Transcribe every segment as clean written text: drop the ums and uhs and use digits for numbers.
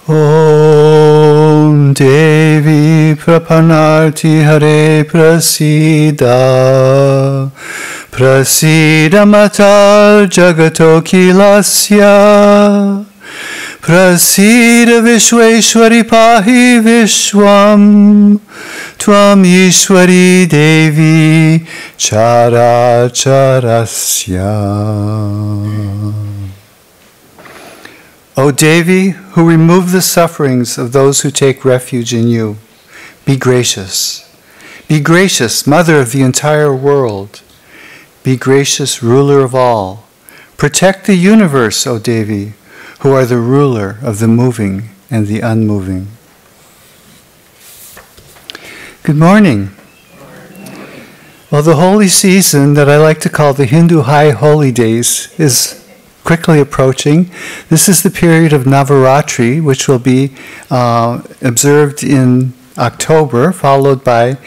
Om Devi Prapanarti Hare Prasida Prasida Matar Jagato Kilasya Prasida Vishweshwari Pahi Vishwam Tvam Ishwari Devi Chara Charasya. O Devi, who remove the sufferings of those who take refuge in you, be gracious. Be gracious, Mother of the entire world. Be gracious, Ruler of all. Protect the universe, O Devi, who are the ruler of the moving and the unmoving. Good morning. Well, the holy season that I like to call the Hindu High Holy Days is quickly approaching. This is the period of Navaratri, which will be observed in October, followed by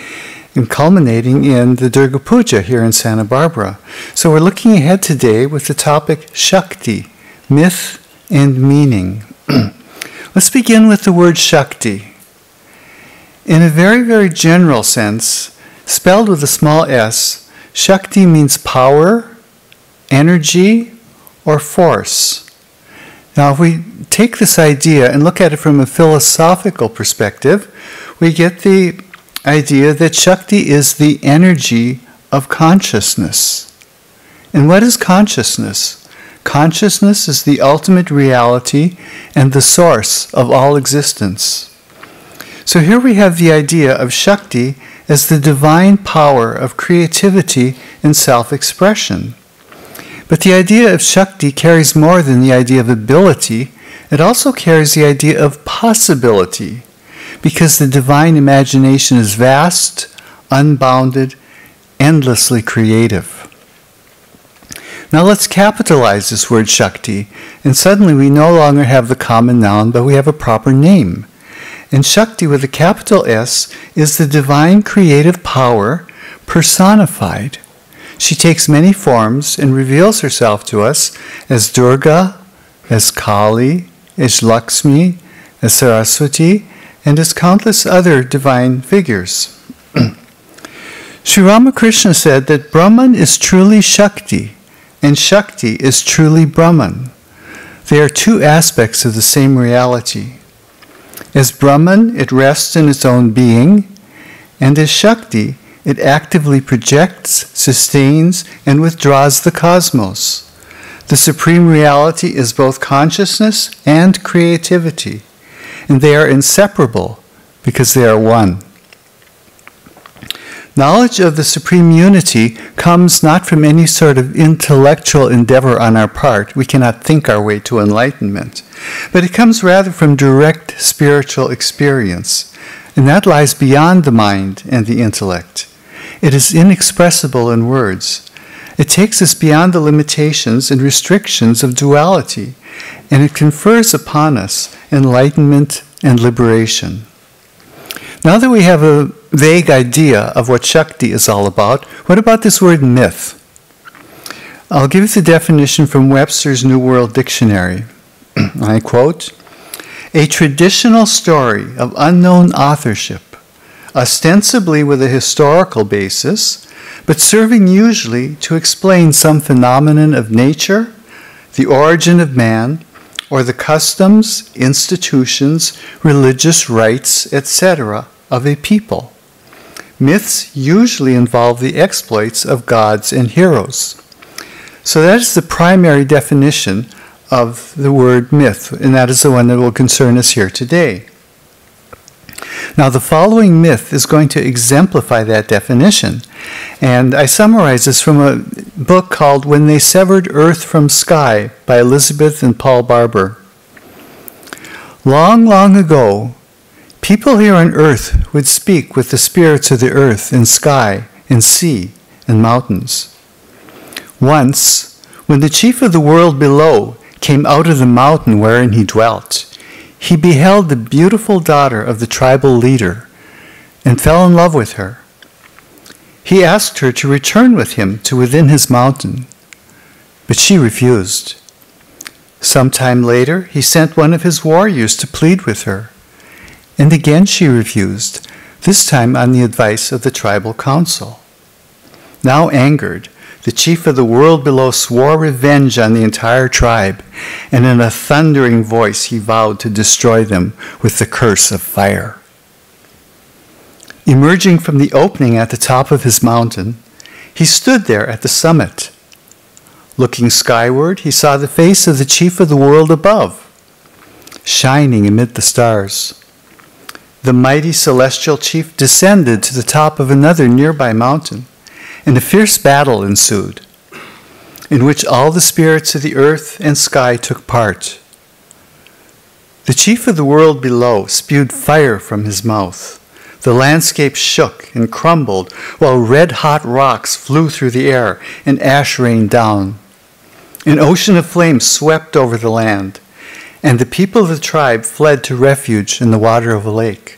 and culminating in the Durga Puja here in Santa Barbara. So we're looking ahead today with the topic Shakti, myth and meaning. Let's begin with the word Shakti. In a very, very general sense, spelled with a small s, Shakti means power, energy, or force. Now, if we take this idea and look at it from a philosophical perspective, we get the idea that Shakti is the energy of consciousness. And what is consciousness? Consciousness is the ultimate reality and the source of all existence. So here we have the idea of Shakti as the divine power of creativity and self-expression. But the idea of Shakti carries more than the idea of ability. It also carries the idea of possibility, because the divine imagination is vast, unbounded, endlessly creative. Now let's capitalize this word Shakti, and suddenly we no longer have the common noun, but we have a proper name. And Shakti with a capital S is the divine creative power personified. She takes many forms and reveals herself to us as Durga, as Kali, as Lakshmi, as Saraswati, and as countless other divine figures. Sri Ramakrishna said that Brahman is truly Shakti, and Shakti is truly Brahman. They are two aspects of the same reality. As Brahman, it rests in its own being, and as Shakti, it actively projects, sustains, and withdraws the cosmos. The supreme reality is both consciousness and creativity, and they are inseparable because they are one. Knowledge of the supreme unity comes not from any sort of intellectual endeavor on our part. We cannot think our way to enlightenment. But it comes rather from direct spiritual experience, and that lies beyond the mind and the intellect. It is inexpressible in words. It takes us beyond the limitations and restrictions of duality, and it confers upon us enlightenment and liberation. Now that we have a vague idea of what Shakti is all about, what about this word myth? I'll give you the definition from Webster's New World Dictionary. I quote, "A traditional story of unknown authorship, ostensibly with a historical basis, but serving usually to explain some phenomenon of nature, the origin of man, or the customs, institutions, religious rites, etc. of a people. Myths usually involve the exploits of gods and heroes." So that is the primary definition of the word myth, and that is the one that will concern us here today. Now, the following myth is going to exemplify that definition, and I summarize this from a book called When They Severed Earth from Sky by Elizabeth and Paul Barber. Long, long ago, people here on earth would speak with the spirits of the earth and sky and sea and mountains. Once, when the chief of the world below came out of the mountain wherein he dwelt. He beheld the beautiful daughter of the tribal leader and fell in love with her. He asked her to return with him to within his mountain, but she refused. Some time later, he sent one of his warriors to plead with her, and again she refused, this time on the advice of the tribal council. Now angered, the chief of the world below swore revenge on the entire tribe, and in a thundering voice he vowed to destroy them with the curse of fire. Emerging from the opening at the top of his mountain, he stood there at the summit. Looking skyward, he saw the face of the chief of the world above, shining amid the stars. The mighty celestial chief descended to the top of another nearby mountain, and a fierce battle ensued, in which all the spirits of the earth and sky took part. The chief of the world below spewed fire from his mouth. The landscape shook and crumbled, while red-hot rocks flew through the air and ash rained down. An ocean of flames swept over the land, and the people of the tribe fled to refuge in the water of a lake.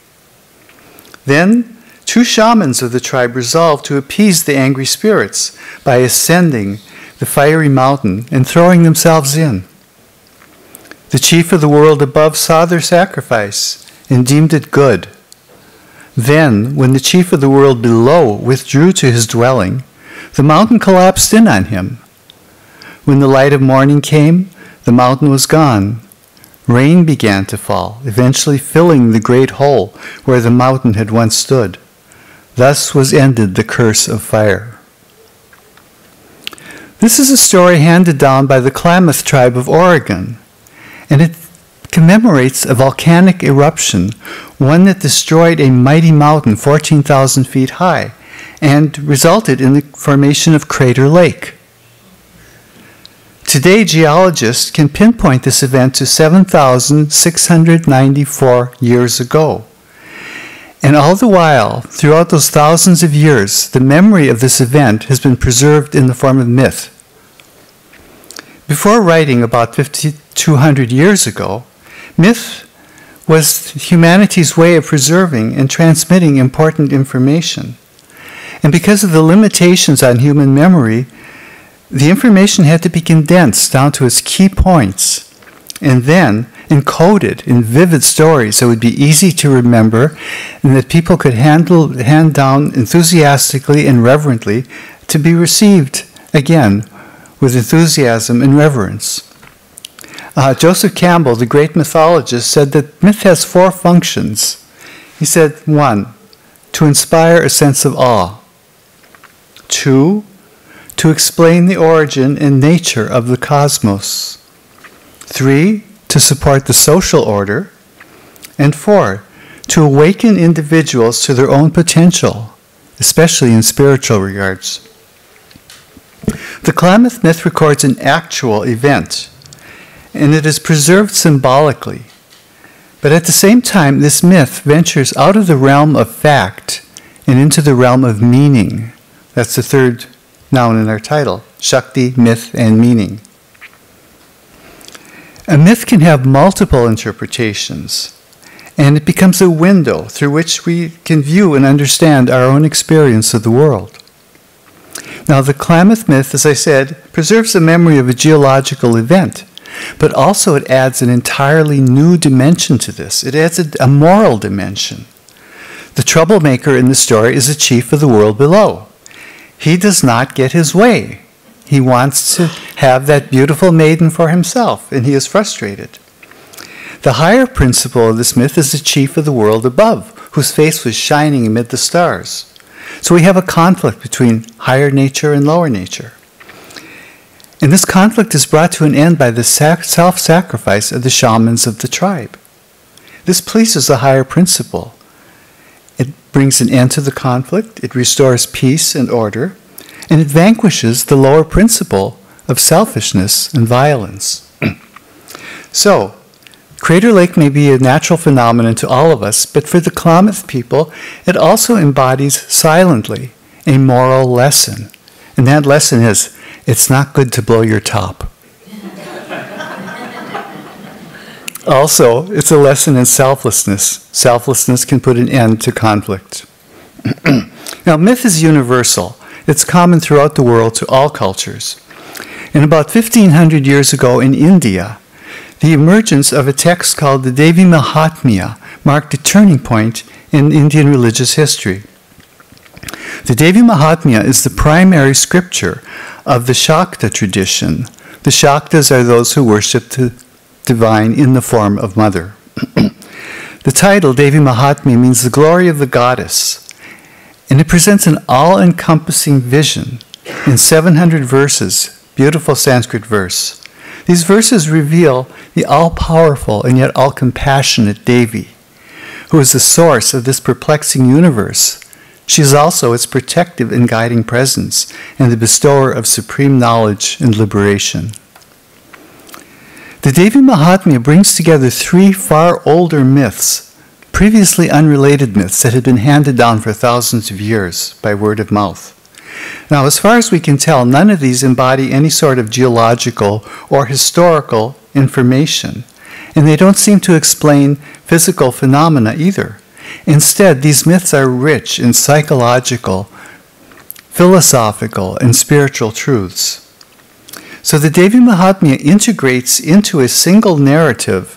Then 2 shamans of the tribe resolved to appease the angry spirits by ascending the fiery mountain and throwing themselves in. The chief of the world above saw their sacrifice and deemed it good. Then, when the chief of the world below withdrew to his dwelling, the mountain collapsed in on him. When the light of morning came, the mountain was gone. Rain began to fall, eventually filling the great hole where the mountain had once stood. Thus was ended the curse of fire. This is a story handed down by the Klamath tribe of Oregon, and it commemorates a volcanic eruption, one that destroyed a mighty mountain 14,000 feet high and resulted in the formation of Crater Lake. Today, geologists can pinpoint this event to 7,694 years ago. And all the while, throughout those thousands of years, the memory of this event has been preserved in the form of myth. Before writing about 5,200 years ago, myth was humanity's way of preserving and transmitting important information. And because of the limitations on human memory, the information had to be condensed down to its key points and then encoded in vivid stories that would be easy to remember and that people could hand down enthusiastically and reverently to be received again with enthusiasm and reverence. Joseph Campbell, the great mythologist, said that myth has 4 functions. He said, 1, to inspire a sense of awe. 2, to explain the origin and nature of the cosmos. 3, to support the social order. And 4, to awaken individuals to their own potential, especially in spiritual regards. The Klamath myth records an actual event, and it is preserved symbolically. But at the same time, this myth ventures out of the realm of fact and into the realm of meaning. That's the 3rd noun in our title, Shakti, myth, and meaning. A myth can have multiple interpretations, and it becomes a window through which we can view and understand our own experience of the world. Now, the Klamath myth, as I said, preserves the memory of a geological event, but also it adds an entirely new dimension to this. It adds a moral dimension. The troublemaker in the story is the chief of the world below. He does not get his way. He wants to have that beautiful maiden for himself, and he is frustrated. The higher principle of this myth is the chief of the world above, whose face was shining amid the stars. So we have a conflict between higher nature and lower nature. And this conflict is brought to an end by the self-sacrifice of the shamans of the tribe. This pleases the higher principle. It brings an end to the conflict, it restores peace and order, and it vanquishes the lower principle of selfishness and violence. So, Crater Lake may be a natural phenomenon to all of us, but for the Klamath people, it also embodies silently a moral lesson. And that lesson is, it's not good to blow your top. Also, it's a lesson in selflessness. Selflessness can put an end to conflict. Now, myth is universal. It's common throughout the world to all cultures. And about 1,500 years ago in India, the emergence of a text called the Devi Mahatmya marked a turning point in Indian religious history. The Devi Mahatmya is the primary scripture of the Shakti tradition. The Shaktas are those who worship the divine in the form of mother. The title, Devi Mahatmya, means the glory of the goddess, and it presents an all-encompassing vision in 700 verses, beautiful Sanskrit verse. These verses reveal the all-powerful and yet all-compassionate Devi, who is the source of this perplexing universe. She is also its protective and guiding presence and the bestower of supreme knowledge and liberation. The Devi Mahatmya brings together three far older myths, previously unrelated myths that had been handed down for thousands of years by word of mouth. Now, as far as we can tell, none of these embody any sort of geological or historical information, and they don't seem to explain physical phenomena either. Instead, these myths are rich in psychological, philosophical, and spiritual truths. So the Devi Mahatmya integrates into a single narrative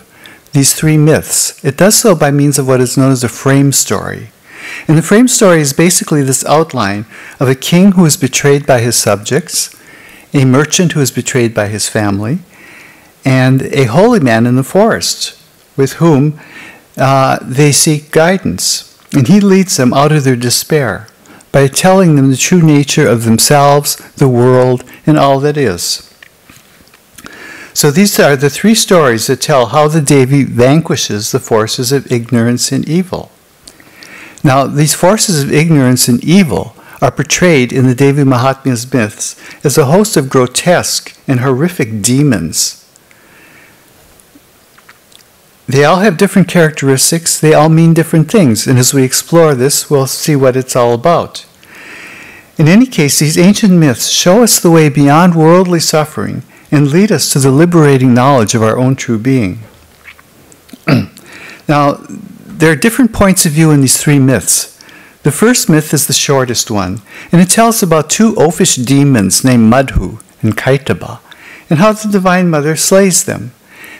these three myths. It does so by means of what is known as a frame story. And the frame story is basically this outline of a king who is betrayed by his subjects, a merchant who is betrayed by his family, and a holy man in the forest with whom they seek guidance. And he leads them out of their despair by telling them the true nature of themselves, the world, and all that is. So these are the three stories that tell how the Devi vanquishes the forces of ignorance and evil. Now, these forces of ignorance and evil are portrayed in the Devi Mahatmya's myths as a host of grotesque and horrific demons. They all have different characteristics, they all mean different things, and as we explore this, we'll see what it's all about. In any case, these ancient myths show us the way beyond worldly suffering and lead us to the liberating knowledge of our own true being. Now, there are different points of view in these three myths. The first myth is the shortest one, and it tells about two oafish demons named Madhu and Kaitaba, and how the Divine Mother slays them.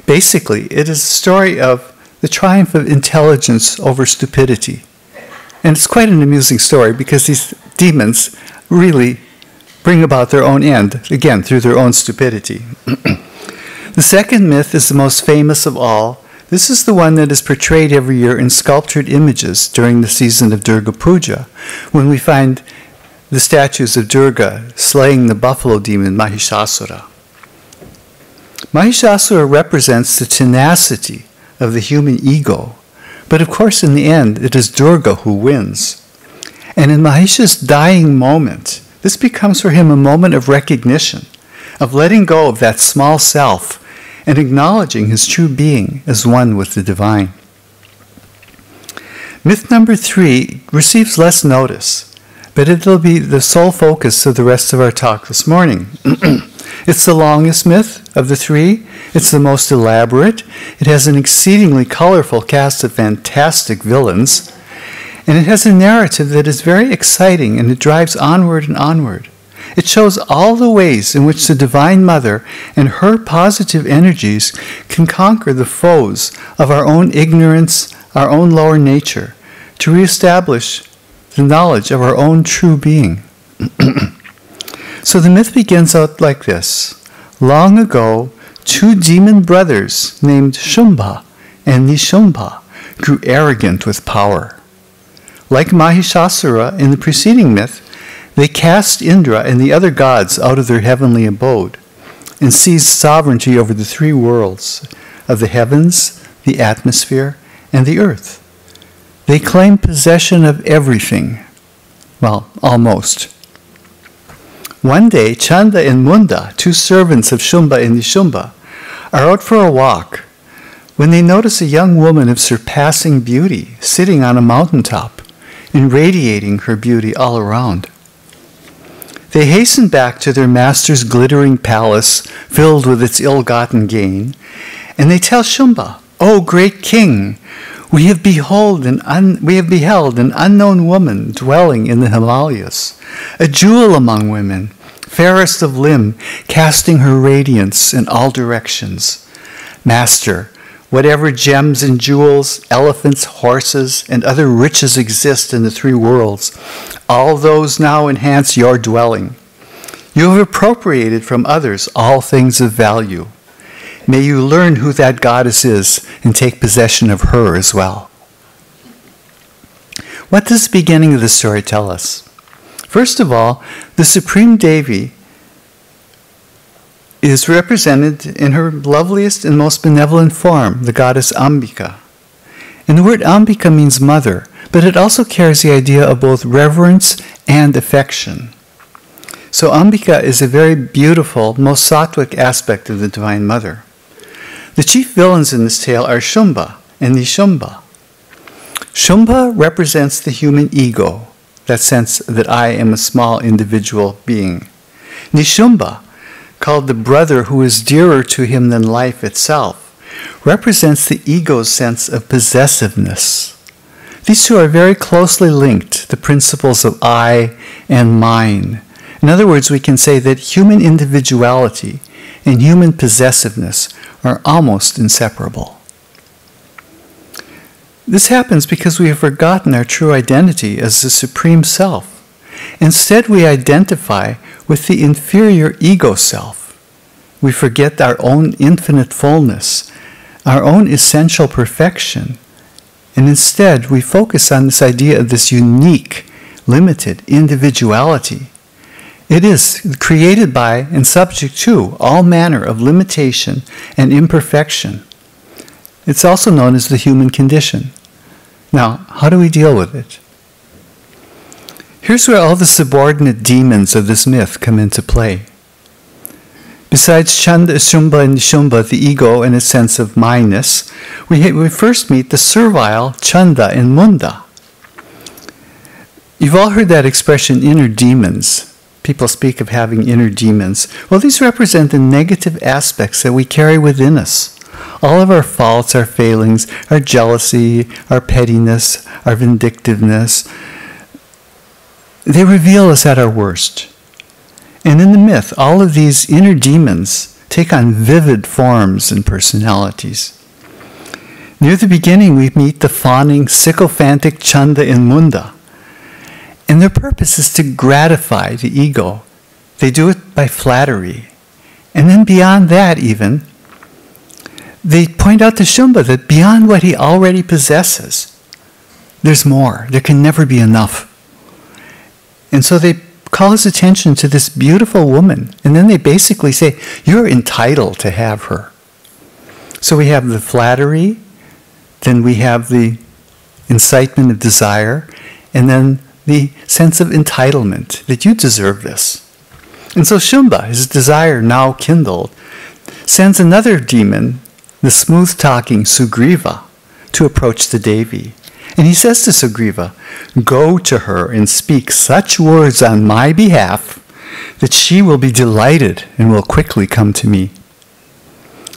Basically, it is a story of the triumph of intelligence over stupidity. And it's quite an amusing story because these demons really bring about their own end, again, through their own stupidity. The second myth is the most famous of all. This is the one that is portrayed every year in sculptured images during the season of Durga Puja, when we find the statues of Durga slaying the buffalo demon Mahishasura. Mahishasura represents the tenacity of the human ego, but of course in the end it is Durga who wins. And in Mahisha's dying moment, this becomes for him a moment of recognition, of letting go of that small self and acknowledging his true being as one with the divine. Myth number 3 receives less notice, but it'll be the sole focus of the rest of our talk this morning. It's the longest myth of the three. It's the most elaborate. It has an exceedingly colorful cast of fantastic villains. And it has a narrative that is very exciting, and it drives onward and onward. It shows all the ways in which the Divine Mother and her positive energies can conquer the foes of our own ignorance, our own lower nature, to reestablish the knowledge of our own true being. So the myth begins out like this. Long ago, two demon brothers named Shumbha and Nishumbha grew arrogant with power. Like Mahishasura in the preceding myth, they cast Indra and the other gods out of their heavenly abode and seized sovereignty over the three worlds of the heavens, the atmosphere, and the earth. They claimed possession of everything. Well, almost. One day, Chanda and Munda, two servants of Shumbha and Nishumbha, are out for a walk when they notice a young woman of surpassing beauty sitting on a mountaintop and radiating her beauty all around. They hasten back to their master's glittering palace filled with its ill-gotten gain, and they tell Shumbha, "O great king, we have beheld an unknown woman dwelling in the Himalayas, a jewel among women, fairest of limb, casting her radiance in all directions. Master, whatever gems and jewels, elephants, horses, and other riches exist in the three worlds, all those now enhance your dwelling. You have appropriated from others all things of value. May you learn who that goddess is and take possession of her as well." What does the beginning of the story tell us? First of all, the Supreme Devi is represented in her loveliest and most benevolent form, the goddess Ambika. And the word Ambika means mother, but it also carries the idea of both reverence and affection. So Ambika is a very beautiful, most sattvic aspect of the Divine Mother. The chief villains in this tale are Shumba and Nishumba. Shumba represents the human ego, that sense that I am a small individual being. Nishumba, called the brother who is dearer to him than life itself, represents the ego's sense of possessiveness. These two are very closely linked, the principles of I and mine. In other words, we can say that human individuality and human possessiveness are almost inseparable. This happens because we have forgotten our true identity as the Supreme Self. Instead, we identify with the inferior ego self. We forget our own infinite fullness, our own essential perfection, and instead we focus on this idea of this unique, limited individuality. It is created by and subject to all manner of limitation and imperfection. It's also known as the human condition. Now, how do we deal with it? Here's where all the subordinate demons of this myth come into play. Besides Chanda, Shumba, and Nishumba, the ego and its sense of mineness, we first meet the servile Chanda and Munda. You've all heard that expression, inner demons. People speak of having inner demons. Well, these represent the negative aspects that we carry within us. All of our faults, our failings, our jealousy, our pettiness, our vindictiveness, they reveal us at our worst. And in the myth, all of these inner demons take on vivid forms and personalities. Near the beginning, we meet the fawning, sycophantic Chanda and Munda. And their purpose is to gratify the ego. They do it by flattery. And then beyond that even, they point out to Shumba that beyond what he already possesses, there's more. There can never be enough. And so they call his attention to this beautiful woman. And then they basically say, you're entitled to have her. So we have the flattery, then we have the incitement of desire, and then the sense of entitlement, that you deserve this. And so Shumba, his desire now kindled, sends another demon, the smooth-talking Sugriva, to approach the Devi. And he says to Sugriva, "Go to her and speak such words on my behalf that she will be delighted and will quickly come to me."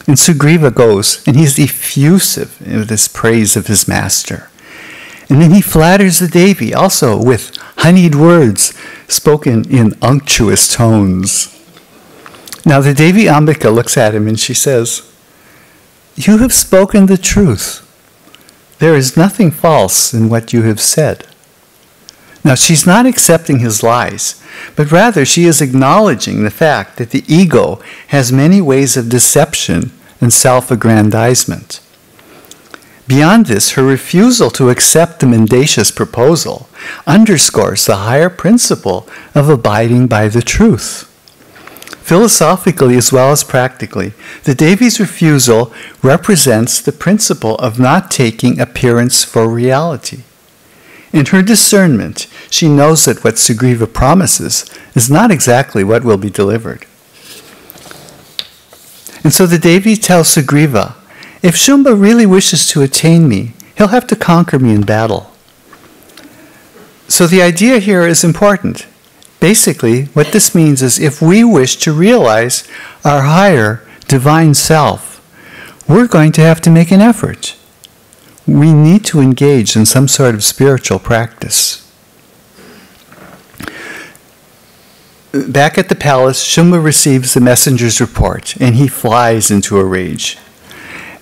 And Sugriva goes, and he's effusive in this praise of his master. And then he flatters the Devi also with honeyed words spoken in unctuous tones. Now the Devi Ambika looks at him and she says, "You have spoken the truth. There is nothing false in what you have said." Now she's not accepting his lies, but rather she is acknowledging the fact that the ego has many ways of deception and self-aggrandizement. Beyond this, her refusal to accept the mendacious proposal underscores the higher principle of abiding by the truth. Philosophically as well as practically, the Devi's refusal represents the principle of not taking appearance for reality. In her discernment, she knows that what Sugriva promises is not exactly what will be delivered. And so the Devi tells Sugriva, if Shumba really wishes to attain me, he'll have to conquer me in battle. So the idea here is important. Basically, what this means is if we wish to realize our higher divine self, we're going to have to make an effort. We need to engage in some sort of spiritual practice. Back at the palace, Shumba receives the messenger's report, and he flies into a rage.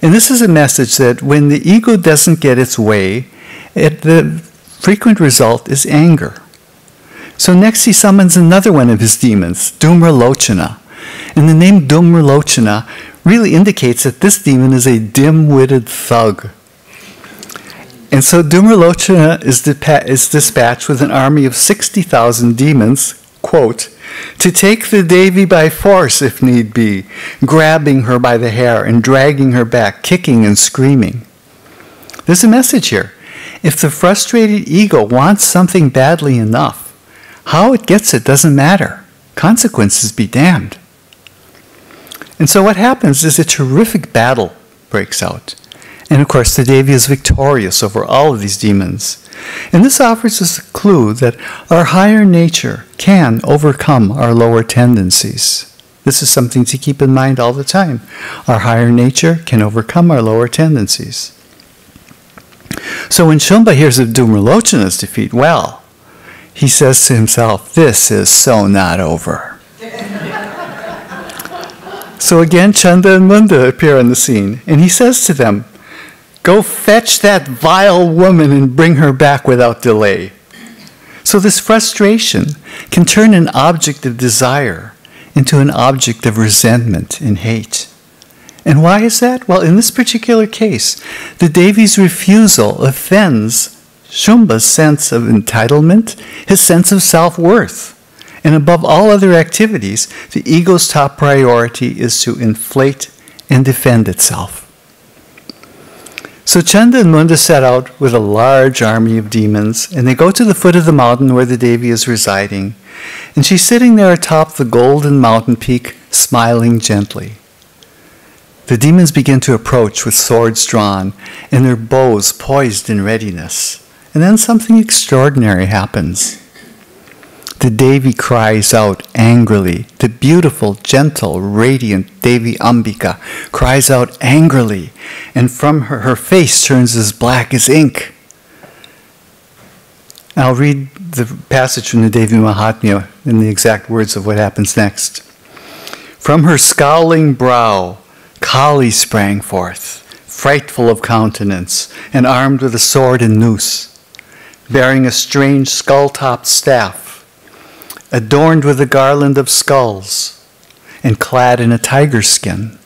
And this is a message that when the ego doesn't get its way, the frequent result is anger. So next he summons another one of his demons, Dhumralochana. And the name Dhumralochana really indicates that this demon is a dim-witted thug. And so Dhumralochana is dispatched with an army of 60,000 demons, quote, to take the Devi by force if need be, grabbing her by the hair and dragging her back, kicking and screaming. There's a message here. If the frustrated ego wants something badly enough, how it gets it doesn't matter. Consequences be damned. And so what happens is a terrific battle breaks out. And of course, the Devi is victorious over all of these demons. And this offers us a clue that our higher nature can overcome our lower tendencies. This is something to keep in mind all the time. Our higher nature can overcome our lower tendencies. So when Shumba hears of Dhumralochana's defeat, well, he says to himself, this is so not over. So again, Chanda and Munda appear on the scene, and he says to them, go fetch that vile woman and bring her back without delay. So this frustration can turn an object of desire into an object of resentment and hate. And why is that? Well, in this particular case, the Devi's refusal offends Shumba's sense of entitlement, his sense of self-worth. And above all other activities, the ego's top priority is to inflate and defend itself. So Chanda and Munda set out with a large army of demons, and they go to the foot of the mountain where the Devi is residing. And she's sitting there atop the golden mountain peak, smiling gently. The demons begin to approach with swords drawn and their bows poised in readiness. And then something extraordinary happens. The Devi cries out angrily. The beautiful, gentle, radiant Devi Ambika cries out angrily, and from her face turns as black as ink. I'll read the passage from the Devi Mahatmya in the exact words of what happens next. From her scowling brow, Kali sprang forth, frightful of countenance, and armed with a sword and noose, bearing a strange skull-topped staff, adorned with a garland of skulls, and clad in a tiger skin.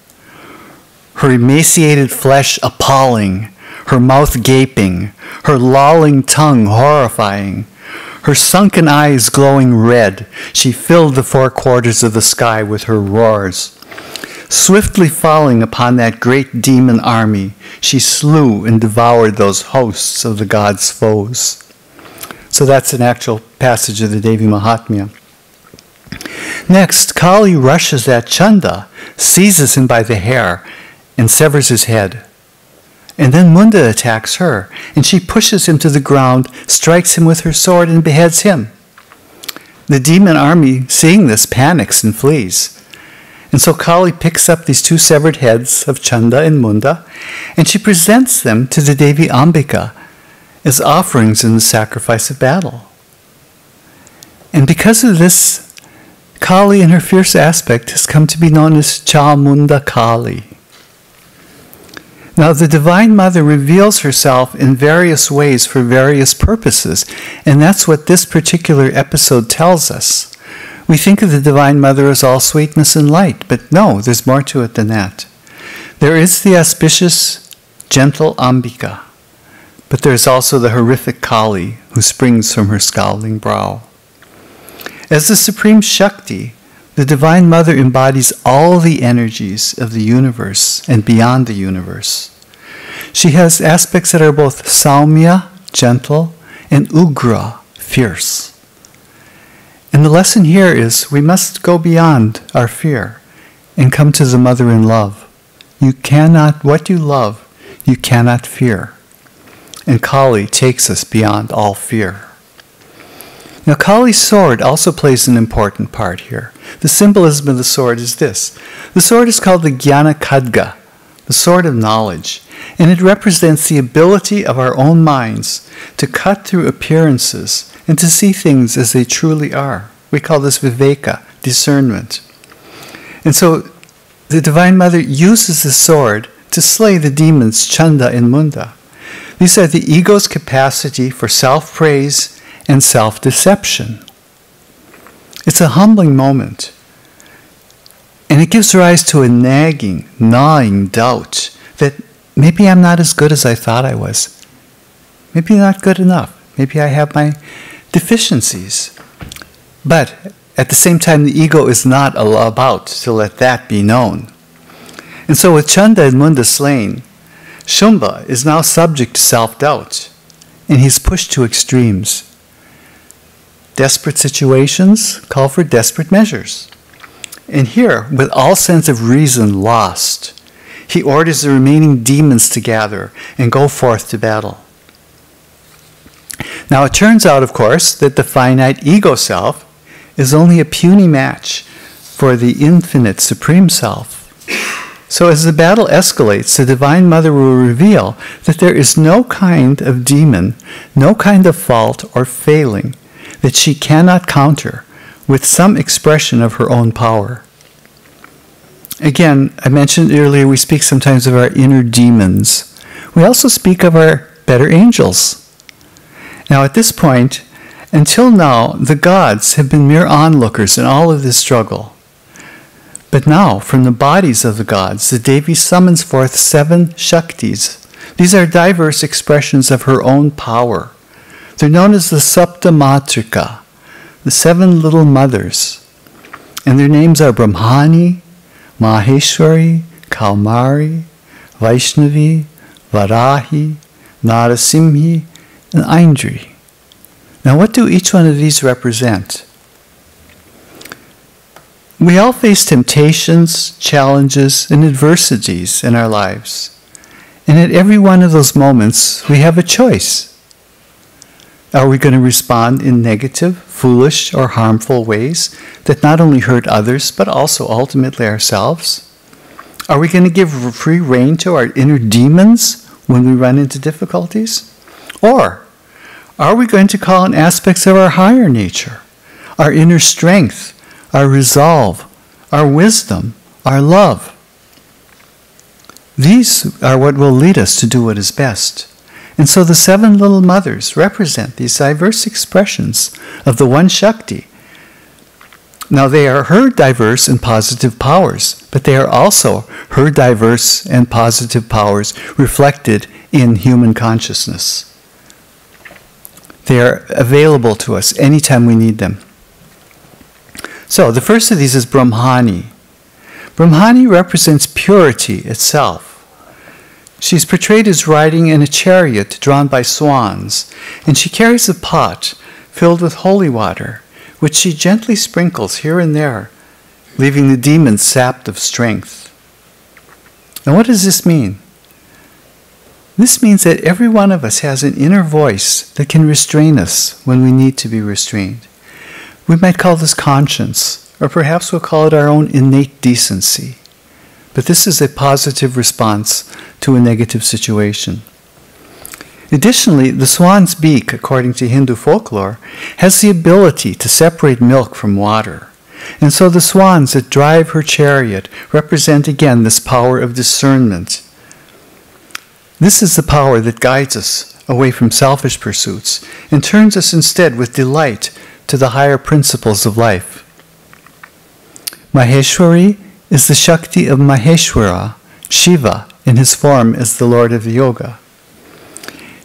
Her emaciated flesh appalling, her mouth gaping, her lolling tongue horrifying, her sunken eyes glowing red, she filled the four quarters of the sky with her roars. Swiftly falling upon that great demon army, she slew and devoured those hosts of the gods' foes. So that's an actual passage of the Devi Mahatmya. Next, Kali rushes at Chanda, seizes him by the hair, and severs his head. And then Munda attacks her, and she pushes him to the ground, strikes him with her sword, and beheads him. The demon army, seeing this, panics and flees. And so Kali picks up these two severed heads of Chanda and Munda, and she presents them to the Devi Ambika as offerings in the sacrifice of battle. And because of this, Kali in her fierce aspect has come to be known as Chamunda Kali. Now the Divine Mother reveals herself in various ways for various purposes, and that's what this particular episode tells us. We think of the Divine Mother as all sweetness and light, but no, there's more to it than that. There is the auspicious, gentle Ambika, but there's also the horrific Kali who springs from her scowling brow. As the Supreme Shakti, the Divine Mother embodies all the energies of the universe and beyond the universe. She has aspects that are both Saumya, gentle, and Ugra, fierce. And the lesson here is we must go beyond our fear and come to the Mother in love. You cannot, what you love, you cannot fear. And Kali takes us beyond all fear. Now Kali's sword also plays an important part here. The symbolism of the sword is this. The sword is called the Jnana Khadga, the sword of knowledge, and it represents the ability of our own minds to cut through appearances and to see things as they truly are. We call this viveka, discernment. And so the Divine Mother uses the sword to slay the demons Chanda and Munda. These are the ego's capacity for self-praise and self-deception. It's a humbling moment. And it gives rise to a nagging, gnawing doubt that maybe I'm not as good as I thought I was. Maybe not good enough. Maybe I have my deficiencies. But at the same time, the ego is not about to let that be known. And so with Chanda and Munda slain, Shumba is now subject to self-doubt, and he's pushed to extremes. Desperate situations call for desperate measures. And here, with all sense of reason lost, he orders the remaining demons to gather and go forth to battle. Now it turns out, of course, that the finite ego self is only a puny match for the infinite Supreme Self. So as the battle escalates, the Divine Mother will reveal that there is no kind of demon, no kind of fault or failing that she cannot counter with some expression of her own power. Again, I mentioned earlier we speak sometimes of our inner demons. We also speak of our better angels. Now at this point, until now, the gods have been mere onlookers in all of this struggle. But now, from the bodies of the gods, the Devi summons forth 7 Shaktis. These are diverse expressions of her own power. They're known as the Sapta Matrika, the 7 little mothers. And their names are Brahm Hani, Maheshwari, Kumari, Vaishnavi, Varahi, Narasimhi, and Aindri. Now what do each one of these represent? We all face temptations, challenges, and adversities in our lives. And at every one of those moments, we have a choice. Are we going to respond in negative, foolish, or harmful ways that not only hurt others, but also ultimately ourselves? Are we going to give free rein to our inner demons when we run into difficulties? Or are we going to call on aspects of our higher nature, our inner strength, our resolve, our wisdom, our love? These are what will lead us to do what is best. And so the 7 little mothers represent these diverse expressions of the one Shakti. Now they are her diverse and positive powers, but they are also her diverse and positive powers reflected in human consciousness. They are available to us anytime we need them. So the first of these is Brahm Hani. Brahm Hani represents purity itself. She's portrayed as riding in a chariot drawn by swans, and she carries a pot filled with holy water, which she gently sprinkles here and there, leaving the demons sapped of strength. And what does this mean? This means that every one of us has an inner voice that can restrain us when we need to be restrained. We might call this conscience, or perhaps we'll call it our own innate decency. But this is a positive response to a negative situation. Additionally, the swan's beak, according to Hindu folklore, has the ability to separate milk from water. And so the swans that drive her chariot represent again this power of discernment. This is the power that guides us away from selfish pursuits and turns us instead with delight to the higher principles of life. Maheshwari is the Shakti of Maheshwara, Shiva, in his form as the Lord of Yoga.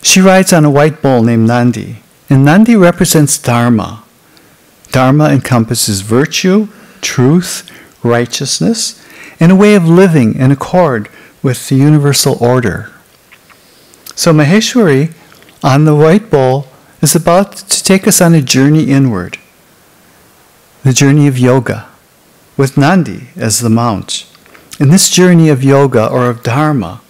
She rides on a white bull named Nandi, and Nandi represents Dharma. Dharma encompasses virtue, truth, righteousness, and a way of living in accord with the universal order. So Maheshwari, on the white bull, is about to take us on a journey inward, the journey of yoga, with Nandi as the mount. And this journey of yoga or of dharma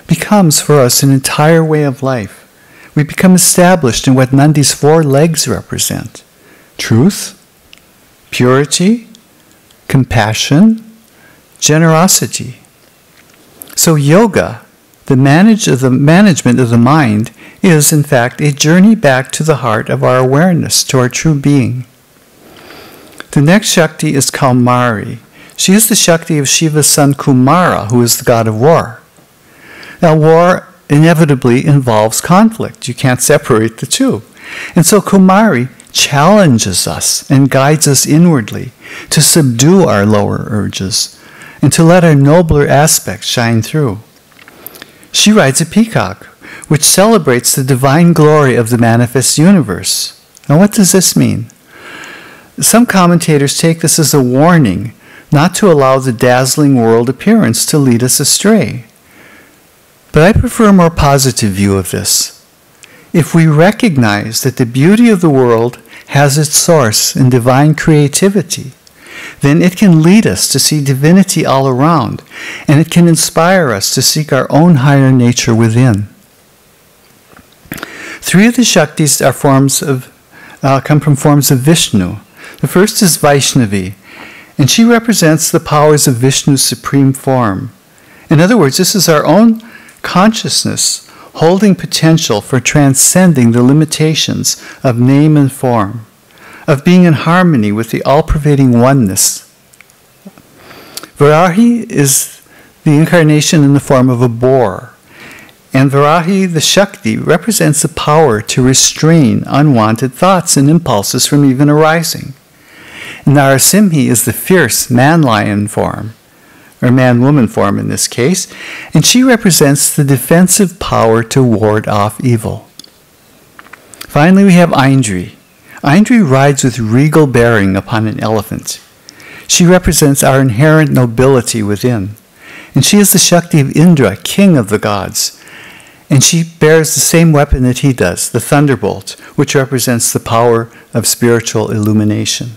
becomes for us an entire way of life. We become established in what Nandi's 4 legs represent: truth, purity, compassion, generosity. So yoga, the management of the mind, is in fact a journey back to the heart of our awareness, to our true being. The next Shakti is Kumari. She is the Shakti of Shiva's son Kumara, who is the god of war. Now, war inevitably involves conflict. You can't separate the two. And so Kumari challenges us and guides us inwardly to subdue our lower urges and to let our nobler aspects shine through. She rides a peacock, which celebrates the divine glory of the manifest universe. Now, what does this mean? Some commentators take this as a warning not to allow the dazzling world appearance to lead us astray. But I prefer a more positive view of this. If we recognize that the beauty of the world has its source in divine creativity, then it can lead us to see divinity all around, and it can inspire us to seek our own higher nature within. Three of the Shaktis come from forms of Vishnu. The first is Vaishnavi, and she represents the powers of Vishnu's supreme form. In other words, this is our own consciousness holding potential for transcending the limitations of name and form, of being in harmony with the all-pervading oneness. Varahi is the incarnation in the form of a boar, and Varahi, the Shakti, represents the power to restrain unwanted thoughts and impulses from even arising. Narasimhi is the fierce man-lion form, or man-woman form in this case, and she represents the defensive power to ward off evil. Finally, we have Aindri. Aindri rides with regal bearing upon an elephant. She represents our inherent nobility within, and she is the Shakti of Indra, king of the gods, and she bears the same weapon that he does, the thunderbolt, which represents the power of spiritual illumination.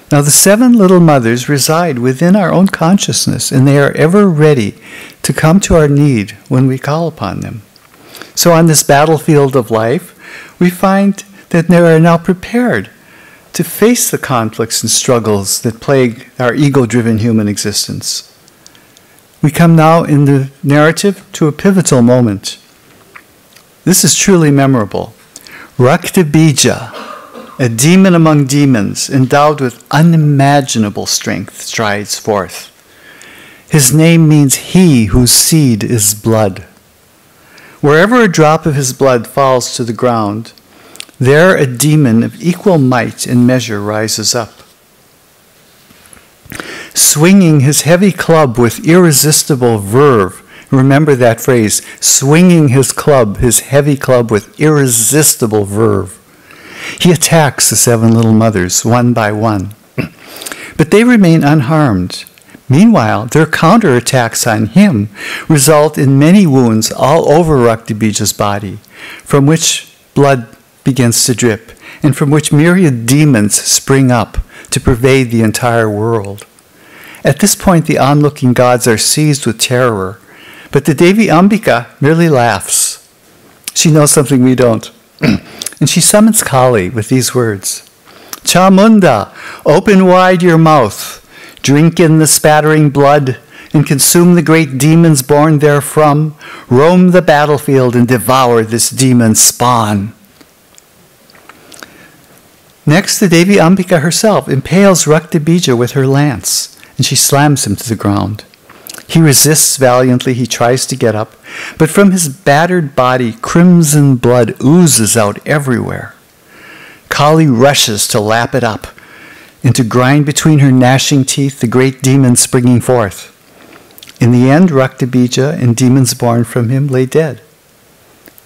Now, the seven little mothers reside within our own consciousness, and they are ever ready to come to our need when we call upon them. So on this battlefield of life, we find that they are now prepared to face the conflicts and struggles that plague our ego-driven human existence. We come now in the narrative to a pivotal moment. This is truly memorable. Rakta Bija, a demon among demons, endowed with unimaginable strength, strides forth. His name means he whose seed is blood. Wherever a drop of his blood falls to the ground, there a demon of equal might and measure rises up. Swinging his heavy club with irresistible verve, remember that phrase, swinging his heavy club with irresistible verve, he attacks the seven little mothers one by one. But they remain unharmed. Meanwhile, their counterattacks on him result in many wounds all over Raktabija's body, from which blood begins to drip, and from which myriad demons spring up to pervade the entire world. At this point, the onlooking gods are seized with terror, but the Devi Ambika merely laughs. She knows something we don't. And she summons Kali with these words, Chamunda, open wide your mouth, drink in the spattering blood, and consume the great demons born therefrom, roam the battlefield and devour this demon spawn. Next, the Devi Ambika herself impales Raktabija with her lance, and she slams him to the ground. He resists valiantly, he tries to get up, but from his battered body, crimson blood oozes out everywhere. Kali rushes to lap it up, and to grind between her gnashing teeth the great demon springing forth. In the end, Raktabija and demons born from him lay dead.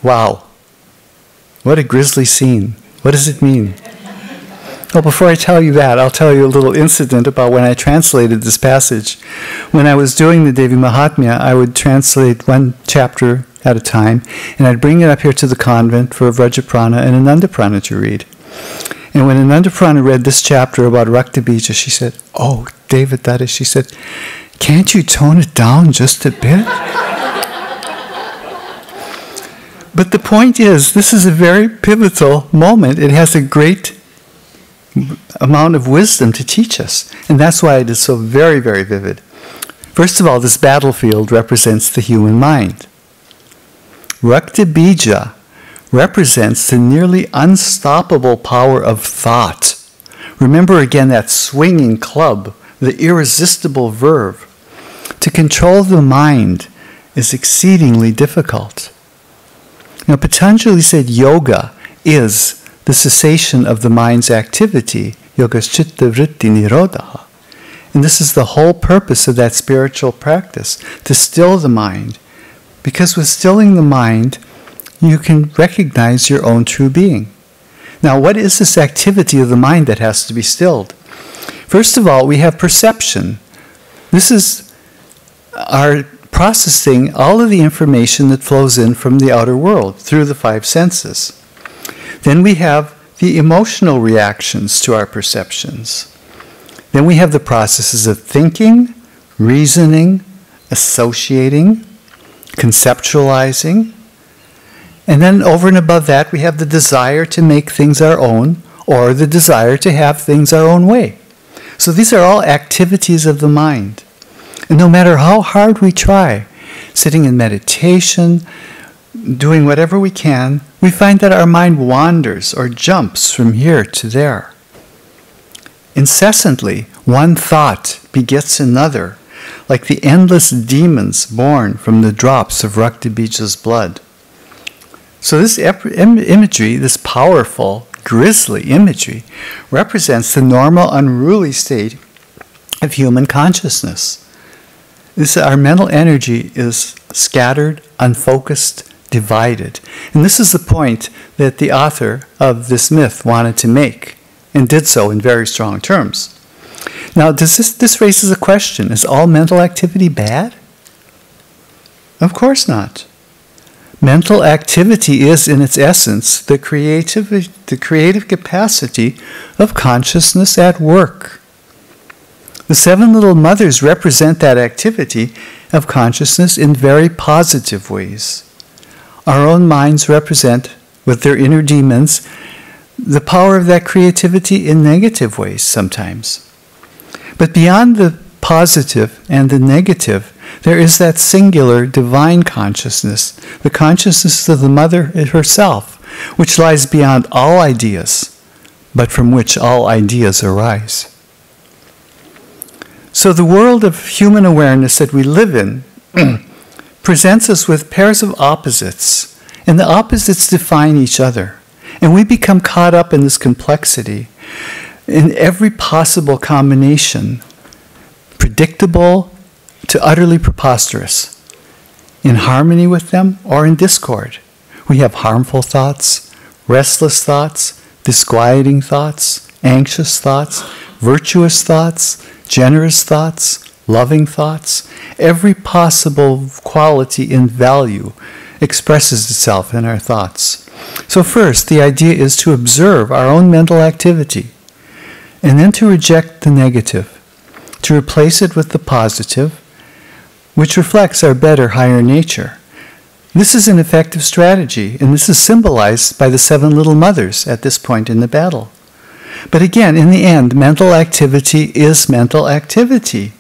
Wow, what a grisly scene. What does it mean? Well, before I tell you that, I'll tell you a little incident about when I translated this passage. When I was doing the Devi Mahatmya, I would translate one chapter at a time, and I'd bring it up here to the convent for Vrajaprana and Anandaprana to read. And when Anandaprana read this chapter about Raktabija, she said, "Oh, David, that is," she said, "can't you tone it down just a bit?" But the point is, this is a very pivotal moment. It has a great amount of wisdom to teach us. And that's why it is so very, very vivid. First of all, this battlefield represents the human mind. Rakta Bija represents the nearly unstoppable power of thought. Remember again that swinging club, the irresistible verve. To control the mind is exceedingly difficult. Now, Patanjali said yoga is the cessation of the mind's activity, yogaschitta vritti nirodha. And this is the whole purpose of that spiritual practice, to still the mind. Because with stilling the mind, you can recognize your own true being. Now, what is this activity of the mind that has to be stilled? First of all, we have perception. This is our processing all of the information that flows in from the outer world through the five senses. Then we have the emotional reactions to our perceptions. Then we have the processes of thinking, reasoning, associating, conceptualizing. And then over and above that, we have the desire to make things our own, or the desire to have things our own way. So these are all activities of the mind. And no matter how hard we try, sitting in meditation, doing whatever we can, we find that our mind wanders or jumps from here to there. Incessantly, one thought begets another, like the endless demons born from the drops of Rakta Bija's blood. So this imagery, this powerful, grisly imagery, represents the normal, unruly state of human consciousness. Our mental energy is scattered, unfocused, divided. And this is the point that the author of this myth wanted to make, and did so in very strong terms. Now, this raises a question. Is all mental activity bad? Of course not. Mental activity is, in its essence, the creative capacity of consciousness at work. The seven little mothers represent that activity of consciousness in very positive ways. Our own minds represent, with their inner demons, the power of that creativity in negative ways sometimes. But beyond the positive and the negative, there is that singular divine consciousness, the consciousness of the mother herself, which lies beyond all ideas, but from which all ideas arise. So the world of human awareness that we live in presents us with pairs of opposites, and the opposites define each other. And we become caught up in this complexity, in every possible combination, predictable to utterly preposterous, in harmony with them or in discord. We have harmful thoughts, restless thoughts, disquieting thoughts, anxious thoughts, virtuous thoughts, generous thoughts, loving thoughts. Every possible quality and value expresses itself in our thoughts. So first, the idea is to observe our own mental activity, and then to reject the negative, to replace it with the positive, which reflects our better, higher nature. This is an effective strategy, and this is symbolized by the seven little mothers at this point in the battle. But again, in the end, mental activity is mental activity,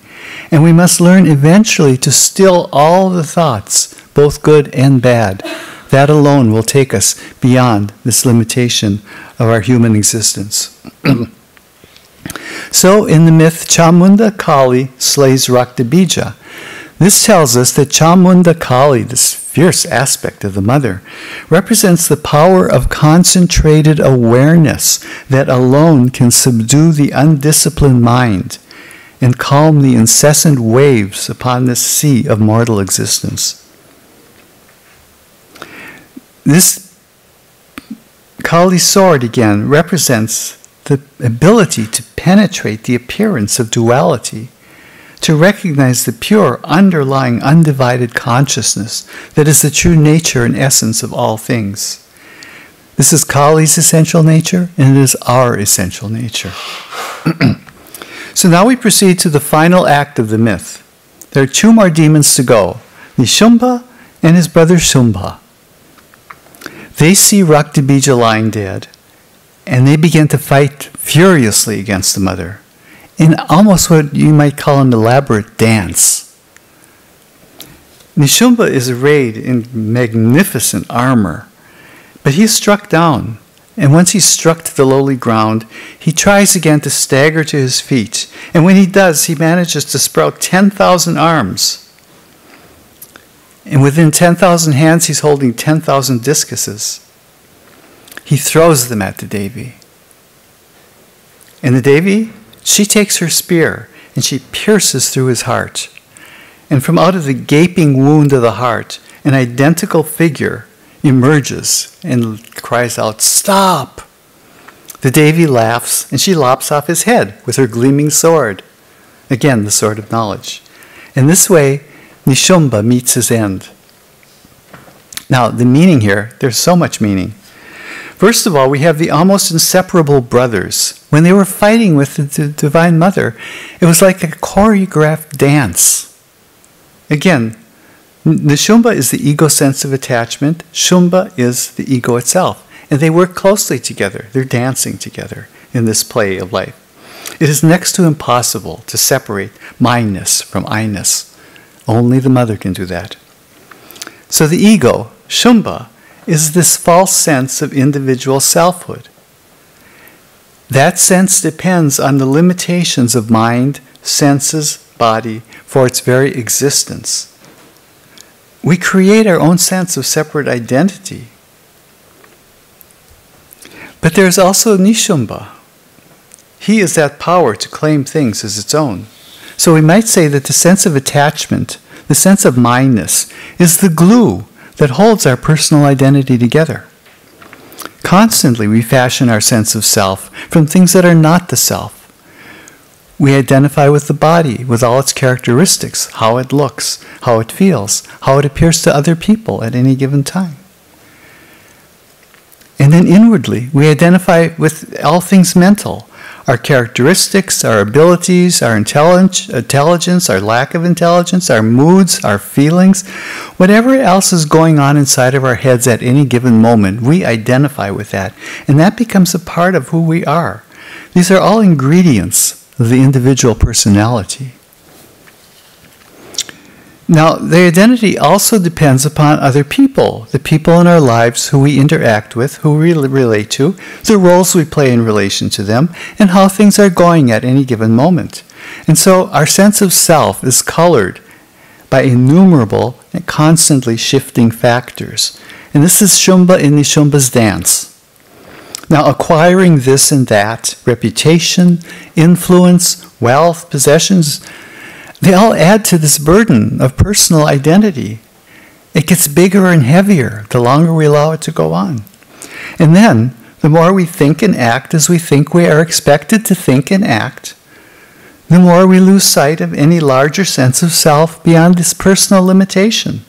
and we must learn eventually to still all the thoughts, both good and bad. That alone will take us beyond this limitation of our human existence. So in the myth, Chamunda Kali slays Rakta Bija. This tells us that Chamunda Kali, this fierce aspect of the mother, represents the power of concentrated awareness that alone can subdue the undisciplined mind and calm the incessant waves upon this sea of mortal existence. This Kali sword, again, represents the ability to penetrate the appearance of duality, to recognize the pure, underlying, undivided consciousness that is the true nature and essence of all things. This is Kali's essential nature, and it is our essential nature. So now we proceed to the final act of the myth. There are two more demons to go, Nishumba and his brother Shumba. They see Rakta Bija lying dead, and they begin to fight furiously against the mother, in almost what you might call an elaborate dance. Nishumba is arrayed in magnificent armor, but he is struck down. And once he's struck to the lowly ground, he tries again to stagger to his feet. And when he does, he manages to sprout 10,000 arms. And within 10,000 hands, he's holding 10,000 discuses. He throws them at the Devi. And the Devi, she takes her spear and she pierces through his heart. And from out of the gaping wound of the heart, an identical figure emerges and cries out, "Stop!" The Devi laughs and she lops off his head with her gleaming sword. Again, the sword of knowledge. In this way, Nishumba meets his end. Now, the meaning here, there's so much meaning. First of all, we have the almost inseparable brothers. When they were fighting with the Divine Mother, it was like a choreographed dance. Again, Nishumba is the ego sense of attachment. Shumba is the ego itself. And they work closely together. They're dancing together in this play of life. It is next to impossible to separate myness from I-ness. Only the mother can do that. So the ego, Shumba, is this false sense of individual selfhood. That sense depends on the limitations of mind, senses, body for its very existence. We create our own sense of separate identity. But there's also Nishumba. He is that power to claim things as its own. So we might say that the sense of attachment, the sense of mindness, is the glue that holds our personal identity together. Constantly we fashion our sense of self from things that are not the self. We identify with the body, with all its characteristics, how it looks, how it feels, how it appears to other people at any given time. And then inwardly, we identify with all things mental, our characteristics, our abilities, our intelligence, our lack of intelligence, our moods, our feelings, whatever else is going on inside of our heads at any given moment, we identify with that. And that becomes a part of who we are. These are all ingredients of the individual personality. Now, the identity also depends upon other people, the people in our lives who we interact with, who we relate to, the roles we play in relation to them, and how things are going at any given moment. And so our sense of self is colored by innumerable and constantly shifting factors. And this is Shumba in Nishumba's dance. Now, acquiring this and that, reputation, influence, wealth, possessions, they all add to this burden of personal identity. It gets bigger and heavier the longer we allow it to go on. And then, the more we think and act as we think we are expected to think and act, the more we lose sight of any larger sense of self beyond this personal limitation.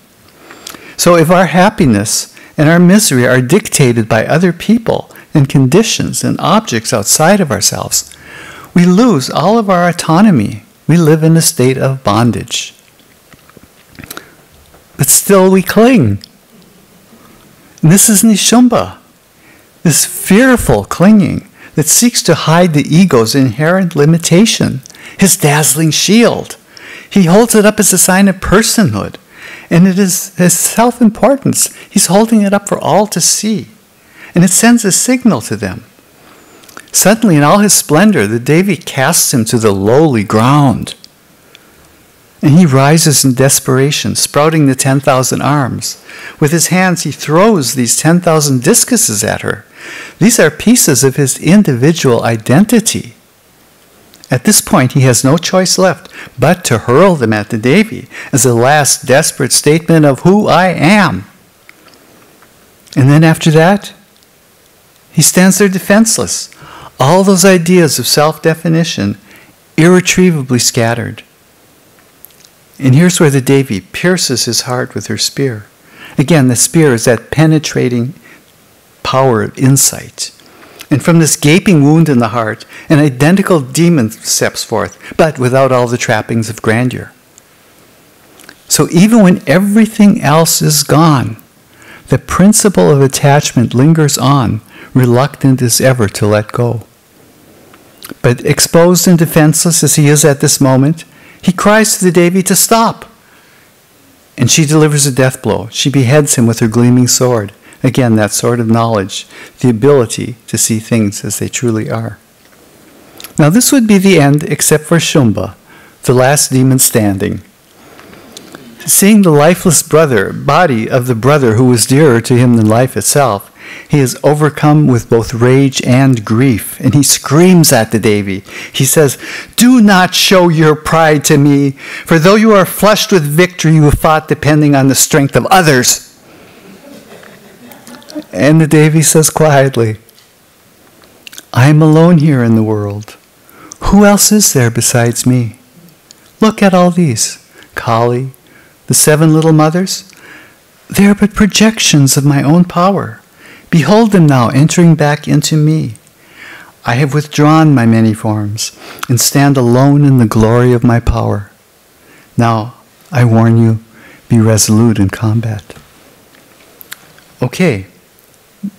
So if our happiness and our misery are dictated by other people and conditions and objects outside of ourselves, we lose all of our autonomy. We live in a state of bondage. But still we cling. And this is Nishumba, this fearful clinging that seeks to hide the ego's inherent limitation, his dazzling shield. He holds it up as a sign of personhood, and it is his self-importance. He's holding it up for all to see, and it sends a signal to them. Suddenly, in all his splendor, the Devi casts him to the lowly ground. And he rises in desperation, sprouting the 10,000 arms. With his hands, he throws these 10,000 discuses at her. These are pieces of his individual identity. At this point, he has no choice left but to hurl them at the Devi as a last desperate statement of who I am. And then after that, he stands there defenseless. All those ideas of self-definition irretrievably scattered. And here's where the Devi pierces his heart with her spear. Again, the spear is that penetrating power of insight. And from this gaping wound in the heart, an identical demon steps forth, but without all the trappings of grandeur. So even when everything else is gone, the principle of attachment lingers on, reluctant as ever to let go. But exposed and defenseless as he is at this moment, he cries to the Devi to stop. And she delivers a death blow. She beheads him with her gleaming sword. Again, that sword of knowledge, the ability to see things as they truly are. Now this would be the end except for Shumba, the last demon standing. Seeing the lifeless body of the brother who was dearer to him than life itself, he is overcome with both rage and grief, and he screams at the Devi. He says, "Do not show your pride to me, for though you are flushed with victory, you have fought depending on the strength of others." And the Devi says quietly, "I am alone here in the world. Who else is there besides me? Look at all these. Kali, the 7 little mothers, they are but projections of my own power. Behold them now entering back into me. I have withdrawn my many forms and stand alone in the glory of my power. Now, I warn you, be resolute in combat." Okay,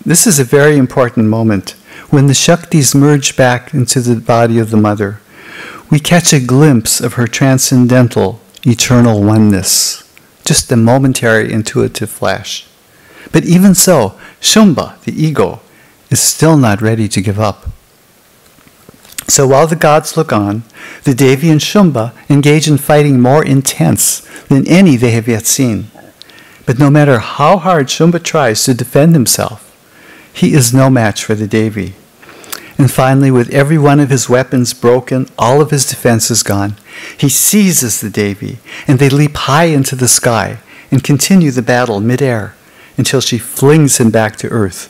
this is a very important moment. When the Shaktis merge back into the body of the mother, we catch a glimpse of her transcendental, eternal oneness. Just a momentary intuitive flash. But even so, Shumba, the ego, is still not ready to give up. So while the gods look on, the Devi and Shumba engage in fighting more intense than any they have yet seen. But no matter how hard Shumba tries to defend himself, he is no match for the Devi. And finally, with every one of his weapons broken, all of his defenses gone, he seizes the Devi, and they leap high into the sky and continue the battle midair until she flings him back to earth,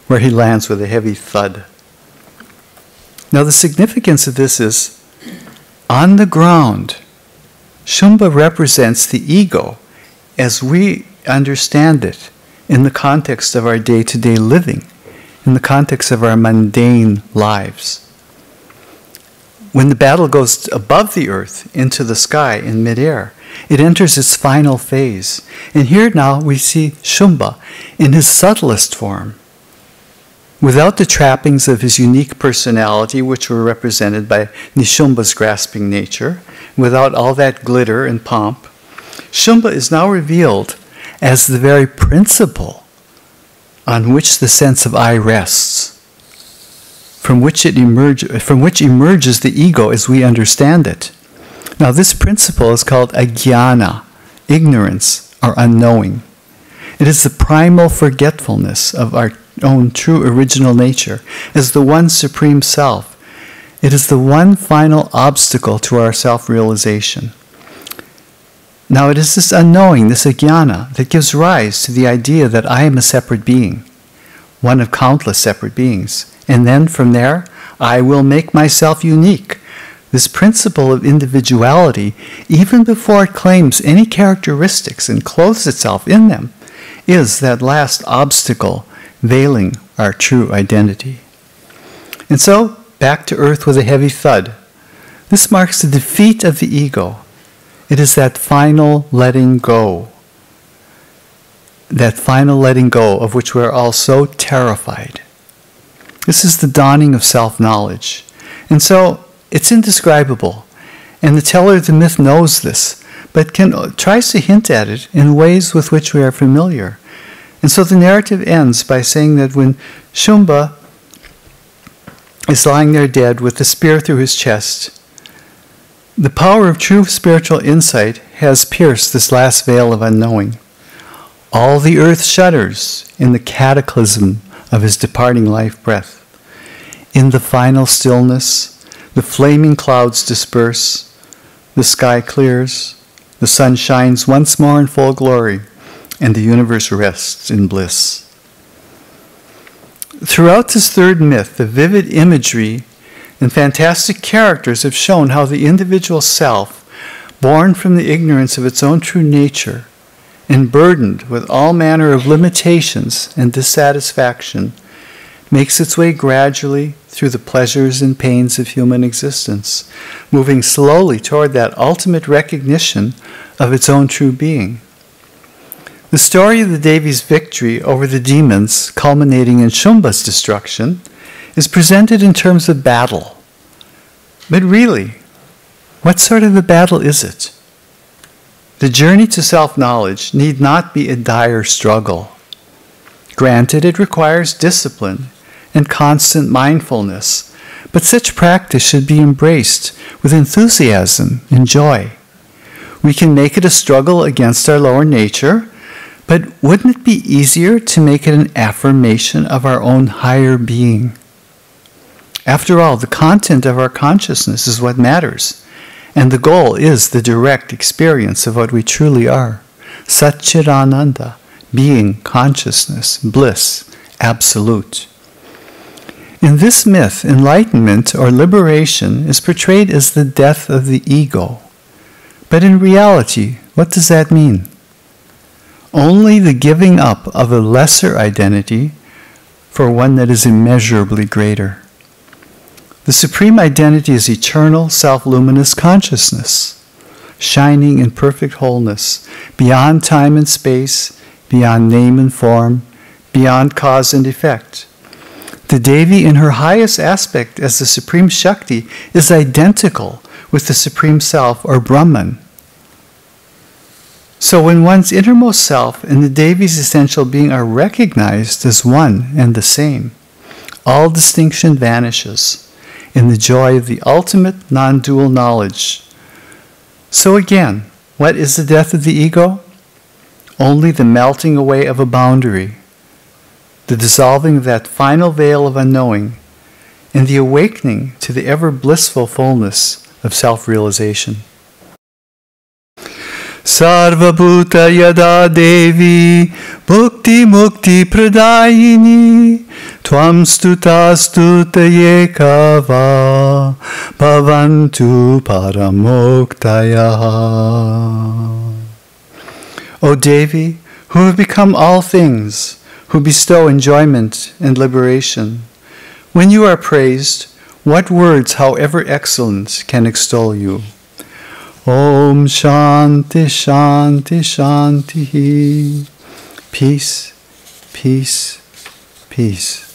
where he lands with a heavy thud. Now the significance of this is, on the ground, Shumba represents the ego as we understand it in the context of our day-to-day living, in the context of our mundane lives. When the battle goes above the earth into the sky in midair, it enters its final phase. And here now we see Shumba in his subtlest form, without the trappings of his unique personality, which were represented by Nishumba's grasping nature, without all that glitter and pomp. Shumba is now revealed as the very principle on which the sense of I rests, from which emerges the ego as we understand it. Now this principle is called ajnana, ignorance or unknowing. It is the primal forgetfulness of our own true original nature as the one supreme self. It is the one final obstacle to our self-realization. Now it is this unknowing, this ajnana, that gives rise to the idea that I am a separate being, one of countless separate beings. And then from there, I will make myself unique. This principle of individuality, even before it claims any characteristics and clothes itself in them, is that last obstacle veiling our true identity. And so, back to earth with a heavy thud. This marks the defeat of the ego. It is that final letting go. That final letting go of which we are all so terrified. This is the dawning of self-knowledge. And so, it's indescribable. And the teller of the myth knows this, but tries to hint at it in ways with which we are familiar. And so the narrative ends by saying that when Shumba is lying there dead with the spear through his chest, the power of true spiritual insight has pierced this last veil of unknowing. All the earth shudders in the cataclysm of his departing life breath. In the final stillness, the flaming clouds disperse, the sky clears, the sun shines once more in full glory, and the universe rests in bliss. Throughout this third myth, the vivid imagery and fantastic characters have shown how the individual self, born from the ignorance of its own true nature, and burdened with all manner of limitations and dissatisfaction, makes its way gradually through the pleasures and pains of human existence, moving slowly toward that ultimate recognition of its own true being. The story of the Devi's victory over the demons, culminating in Shumba's destruction, is presented in terms of battle. But really, what sort of a battle is it? The journey to self-knowledge need not be a dire struggle. Granted, it requires discipline and constant mindfulness, but such practice should be embraced with enthusiasm and joy. We can make it a struggle against our lower nature, but wouldn't it be easier to make it an affirmation of our own higher being? After all, the content of our consciousness is what matters, and the goal is the direct experience of what we truly are. Satchidananda, being, consciousness, bliss, absolute. In this myth, enlightenment or liberation is portrayed as the death of the ego. But in reality, what does that mean? Only the giving up of a lesser identity for one that is immeasurably greater. The supreme identity is eternal, self-luminous consciousness, shining in perfect wholeness, beyond time and space, beyond name and form, beyond cause and effect. The Devi in her highest aspect as the supreme Shakti is identical with the supreme self or Brahman. So when one's innermost self and the Devi's essential being are recognized as one and the same, all distinction vanishes in the joy of the ultimate non-dual knowledge. So again, what is the death of the ego? Only the melting away of a boundary, the dissolving of that final veil of unknowing, and the awakening to the ever blissful fullness of self-realization. Sarva Bhuta Yada Devi Bhukti Mukti Pradayini Tvam Stuta Stuta Yekava Bhavantu Paramoktaya. O Devi, who have become all things, who bestow enjoyment and liberation, when you are praised, what words, however excellent, can extol you? Om Shanti Shanti Shanti. Peace, peace, peace.